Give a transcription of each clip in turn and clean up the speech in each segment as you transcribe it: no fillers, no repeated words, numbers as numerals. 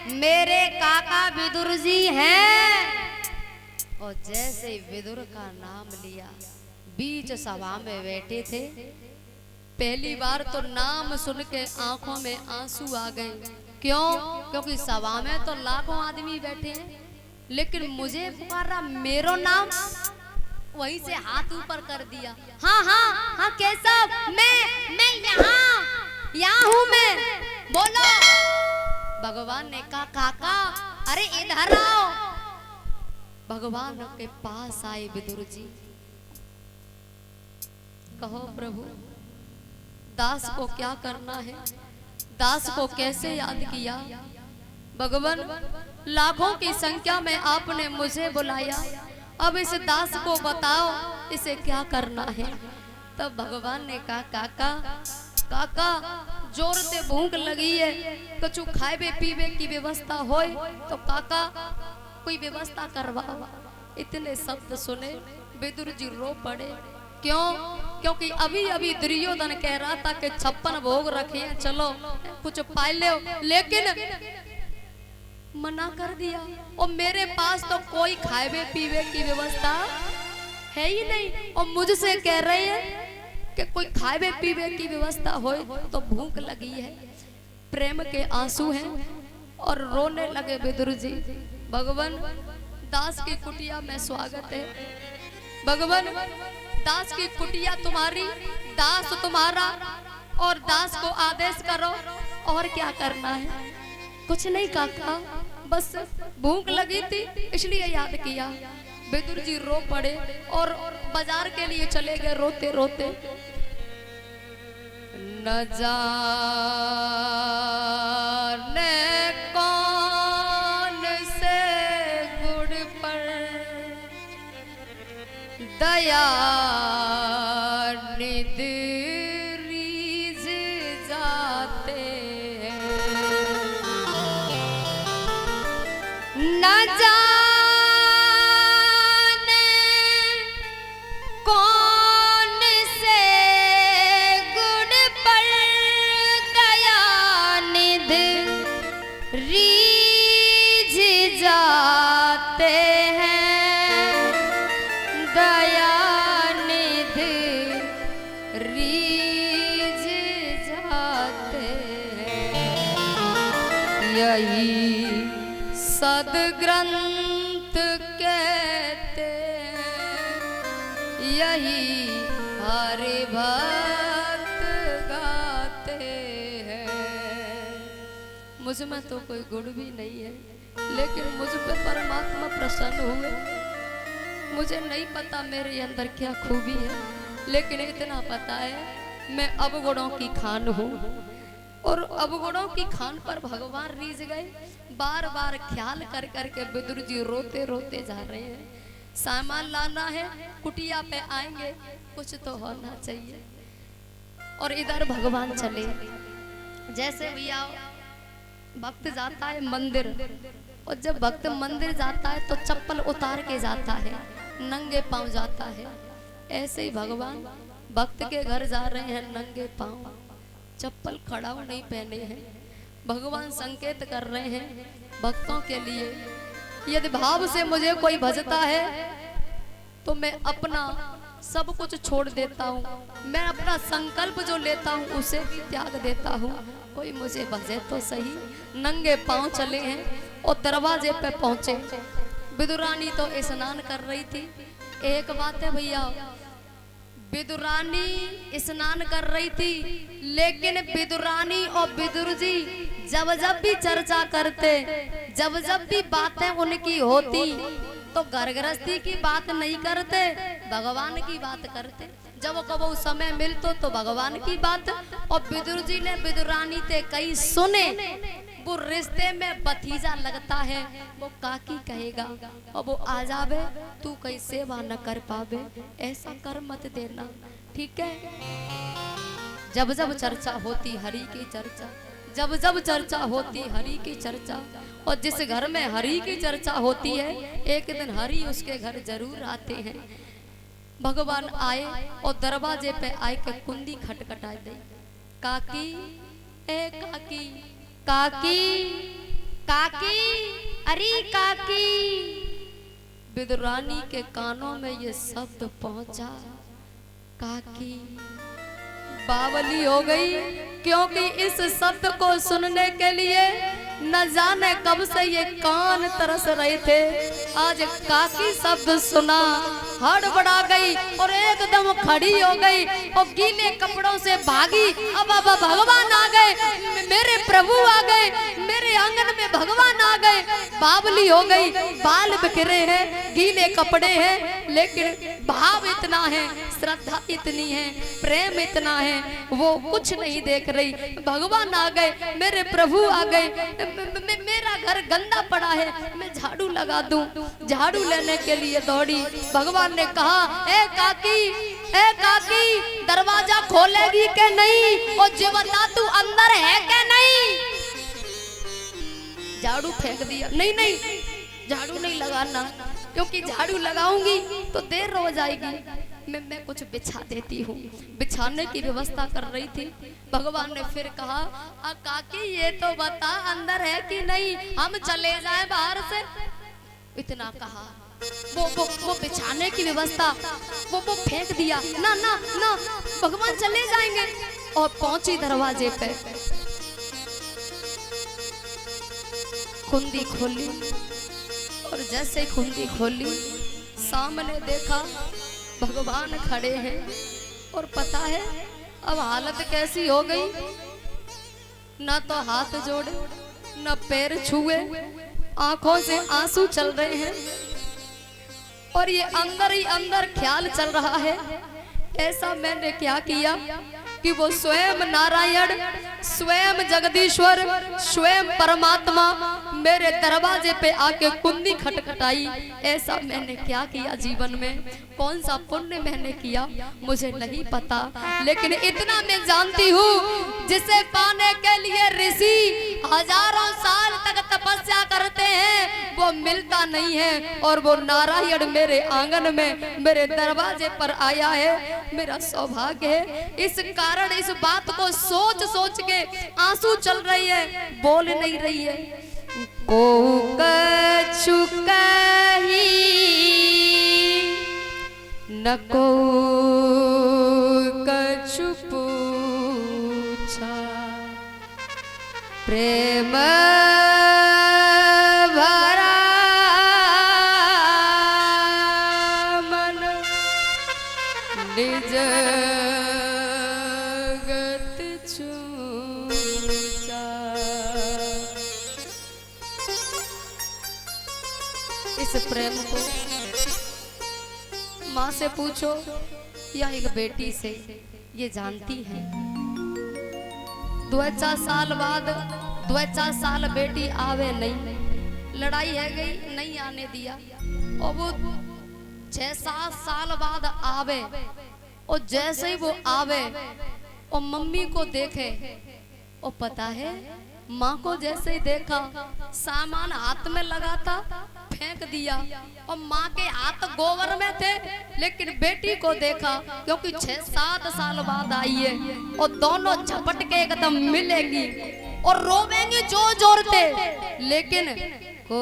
मेरे काका विदुर जी हैं। और जैसे विदुर का नाम लिया, बीच सभा में बैठे थे, पहली बार तो नाम सुन के आंखों में आंसू आ गए। क्यों? क्योंकि सभा में तो लाखों आदमी बैठे हैं, लेकिन मुझे पुकारा, मेरो नाम, वहीं से हाथ ऊपर कर दिया। हाँ हाँ हाँ केशव, मैं यहाँ हूँ मैं, बोलो। भगवान ने कहा काका अरे इधर आओ। भगवान के पास आए विदुर जी। कहो प्रभु, दास को क्या करना है, दास को कैसे याद किया। भगवान, लाखों की संख्या में आपने मुझे बुलाया, अब इस दास को बताओ इसे क्या करना है। तब भगवान ने कहा काका काका, जोर से भूख लगी है, कुछ खाए पीवे की व्यवस्था हो तो काका कोई व्यवस्था करवाओ। इतने शब्द सुने विदुर जी रो पड़े। क्यों? क्योंकि अभी अभी दुर्योधन कह रहा था कि 56 भोग रखे हैं, चलो कुछ पाए लो, लेकिन मना कर दिया। और मेरे पास तो कोई खाए पीवे की व्यवस्था है ही नहीं, और मुझसे कह रहे हैं कि कोई खाए पीवे की व्यवस्था हो तो भूख लगी है। प्रेम के आंसू हैं और रोने लगे विदुर जी। भगवान, दास की कुटिया में स्वागत है। भगवान, दास की कुटिया तुम्हारी, दास तुम्हारा, और दास को आदेश करो, और क्या करना है। कुछ नहीं काका, बस भूख लगी थी इसलिए याद किया। विदुर जी रो पड़े और बाजार के लिए चले गए रोते रोते। न जाने कौन से गुड़ पर दया निध रीझ जाते हैं। न जाने कौन से गुड़ पर दया निध रीझ जाते हैं, दया निध रीझ जाते हैं। यही सदग्रंथ कहते हैं, यही हरि भक्त गाते हैं। मुझ में तो कोई गुण भी नहीं है, लेकिन मुझ पे परमात्मा प्रसन्न हुए। मुझे नहीं पता मेरे अंदर क्या खूबी है, लेकिन इतना पता है मैं अवगुणों की खान हूँ, और अवगुणों की खान पर भगवान रीझ गए। बार बार ख्याल कर करके विदुर जी रोते रोते जा रहे हैं। सामान लाना है, कुटिया पे आएंगे, कुछ तो होना चाहिए। और इधर भगवान चले। जैसे भैया भक्त जाता है मंदिर, और जब भक्त मंदिर जाता है तो चप्पल उतार के जाता है, नंगे पांव जाता है। ऐसे ही भगवान भक्त के घर जा रहे हैं नंगे पांव, चप्पल खड़ाऊ नहीं पहने हैं। भगवान संकेत कर रहे हैं भक्तों के लिए, यदि भाव से मुझे कोई भजता है तो मैं अपना सब कुछ छोड़ देता हूँ, मैं अपना संकल्प जो लेता हूँ उसे भी त्याग देता हूँ। कोई मुझे भजे तो सही। नंगे पांव चले हैं और दरवाजे पे पहुंचे। विदुरानी तो स्नान कर रही थी। एक बात है भैया, विदुरानी स्नान कर रही थी, लेकिन विदुरानी और विदुर जी जब जब भी चर्चा करते, जब जब भी बातें उनकी होती, तो घर गृहस्थी की बात नहीं करते, भगवान की बात करते। जब कबो समय मिलतो तो भगवान की बात। और विदुर जी ने विदुरानी ते कई सुने, वो रिश्ते में भतीजा लगता है, वो काकी कहेगा, और वो आ जावे तू कहीं सेवा न कर पावे, ऐसा कर मत देना, ठीक है। जब जब चर्चा होती हरि की चर्चा, जब जब चर्चा होती हरि की चर्चा, और जिस घर में हरि की चर्चा होती है एक दिन हरि उसके घर जरूर आते हैं। भगवान आए और दरवाजे पे आए के कुंडी खटखटाई दे। काकी, ए काकी, काकी, काकी, अरे काकी। विदुरानी के कानों में ये शब्द पहुंचा, काकी। बावली हो गई, क्योंकि इस शब्द को सुनने के लिए न जाने कब से ये कान तरस रहे थे। आज काकी शब्द सुना, हड़बड़ा गई और एकदम खड़ी हो गई और गीले कपड़ों से भागी। अब भगवान आ गए, मेरे प्रभु आ गए, मेरे आंगन में भगवान आ गए। बावली हो गई, बाल बिखरे हैं, गीले कपड़े हैं, लेकिन भाव इतना है, श्रद्धा इतनी है, प्रेम इतना है, वो कुछ नहीं देख रही। भगवान आ गए, मेरे प्रभु आ गए, मेरा घर गंदा पड़ा है, मैं झाड़ू लगा दूं। झाड़ू लेने के लिए दौड़ी। भगवान ने कहा, ए काकी, दरवाजा खोलेगी के नहीं? और जो बता तू अंदर है के नहीं? झाड़ू फेंक दिया। नहीं, झाड़ू नहीं लगाना, क्योंकि झाड़ू लगाऊंगी तो देर हो जाएगी। मैं कुछ बिछा देती हूँ। बिछाने की व्यवस्था कर रही थी। भगवान ने फिर कहा, काकी ये तो बता अंदर है कि नहीं, हम चले जाए बाहर से। इतना कहा, वो बिछाने की व्यवस्था वो फेंक दिया। ना ना ना, भगवान चले जाएंगे। और पहुंची दरवाजे पे, कुंडी खोली और जैसे कुंडी खोली, सामने देखा भगवान खड़े हैं। और पता है अब हालत कैसी हो गई, ना तो हाथ जोड़े, ना पैर छुए, आंखों से आंसू चल रहे हैं। और ये अंदर ही अंदर ख्याल चल रहा है, ऐसा मैंने क्या किया कि वो स्वयं नारायण, स्वयं जगदीश्वर, स्वयं परमात्मा मेरे दरवाजे पे आके कुंडी खटखटाई। ऐसा मैंने क्या किया जीवन में, कौन सा पुण्य मैंने किया मुझे नहीं पता, लेकिन इतना मैं जानती हूँ, जिसे पाने के लिए ऋषि हजारों साल तक तपस्या करते हैं वो मिलता नहीं है। और वो नारायण मेरे आंगन में, मेरे दरवाजे पर आया है, मेरा सौभाग्य है। इस कारण इस बात को सोच सोच के आंसू चल रही है, बोल नहीं रही है। को कछु कही न को कछु पूछा, प्रेम भरा मन निज इस प्रेम को माँ से पूछो या एक बेटी से, ये जानती है। 2-4 साल बाद 2-4 साल बेटी आवे नहीं, लड़ाई है गई, नहीं आने दिया। और वो 6-7 साल बाद आवे, और जैसे ही वो आवे और मम्मी को देखे, और पता है माँ को जैसे ही देखा, सामान हाथ में लगा था, फेंक दिया। और माँ के हाथ गोबर में थे, लेकिन बेटी को देखा, क्योंकि 6-7 साल बाद आई है, और दोनों झपट के एकदम मिलेंगी और रोवेंगी जोर जोर से। लेकिन को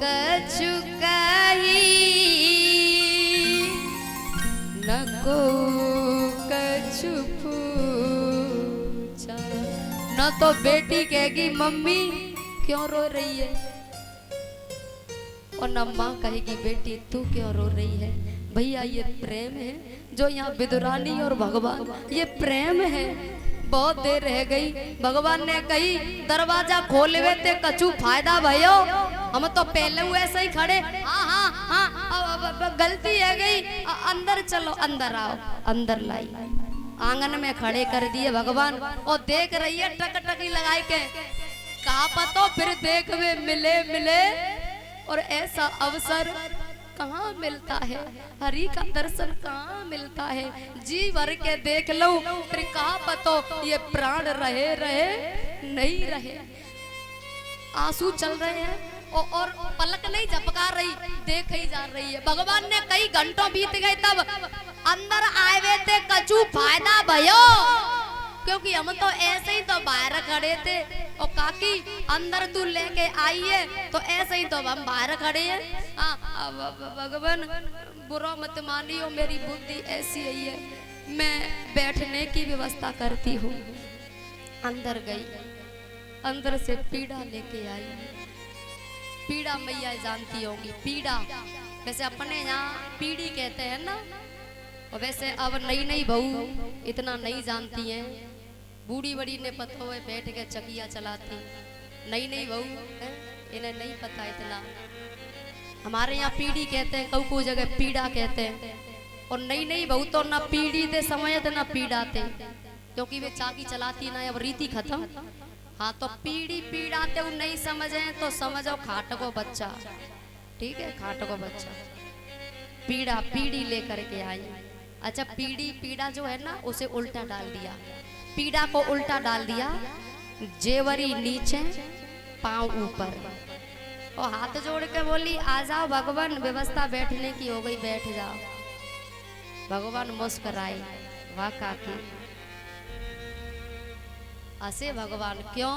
कछु कही न को कछु पूछा, न तो बेटी कहेगी मम्मी क्यों रो रही है, और न माँ कहेगी बेटी तू क्यों रो रही है। भैया ये प्रेम है, जो यहाँ विदुरानी और भगवान, ये प्रेम है। बहुत देर रह गई, भगवान ने कही दरवाजा खोले हुए थे, कछु फायदा भयो, हम तो पहले हुए ऐसे ही खड़े। हाँ, गलती है गई, अंदर चलो, अंदर आओ। अंदर लाई, आंगन में खड़े कर दिए भगवान। और देख रही है टकटकी लगाई के, कहा पतो फिर देख वे मिले। और ऐसा अवसर कहाँ मिलता है, हरि का दर्शन कहाँ मिलता है। जी भर के देख लो, फिर कहाँ पतो ये प्राण रहे नहीं रहे। आंसू चल रहे हैं और पलक नहीं झपका रही, देख ही जा रही है। भगवान ने कई घंटों बीत गए, तब अंदर आए हुए थे, कछु फायदा भयो, क्योंकि हम तो ऐसे ही तो बाहर खड़े थे। और काकी अंदर तू लेके आई है तो ऐसे ही तो हम बाहर खड़े हैं। भगवान बुरा मत मानियो, मेरी बुद्धि ऐसी ही है, मैं बैठने की व्यवस्था करती हूँ। अंदर गई, अंदर से पीड़ा लेके आई। पीड़ा मैया जानती होगी, पीड़ा वैसे अपने यहाँ पीड़ी कहते हैं ना, और वैसे अब नई नई बहू इतना नहीं जानती हैं, बूढ़ी बड़ी ने पता हुए बैठ के चकिया चलाती, नई नई बहू इन्हें नहीं पता इतना। हमारे यहाँ पीड़ी कहते हैं, कऊ जगह पीड़ा कहते हैं, और नई नई बहू तो ना पीड़ी दे समय ना पीड़ाते, क्योंकि वे चाकी चलाती ना, अब रीति खत्म। हाँ तो पीड़ी पीड़ाते वो नहीं समझे तो समझो खाट को बच्चा, ठीक है, खाट को बच्चा। पीड़ा पीड़ी लेकर के आई। अच्छा पीड़ी पीड़ा जो है ना उसे उल्टा डाल दिया, पीड़ा को उल्टा डाल दिया, जेवरी नीचे पांव ऊपर, और हाथ जोड़ के बोली आ जाओ भगवान, व्यवस्था बैठने की हो गई, बैठ जाओ। भगवान मुस्कुराए, वाह काकी ऐसे भगवान क्यों?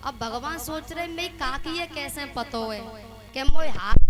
अब भगवान सोच रहे मैं काकी ये कैसे पतो है कि मोय हाथ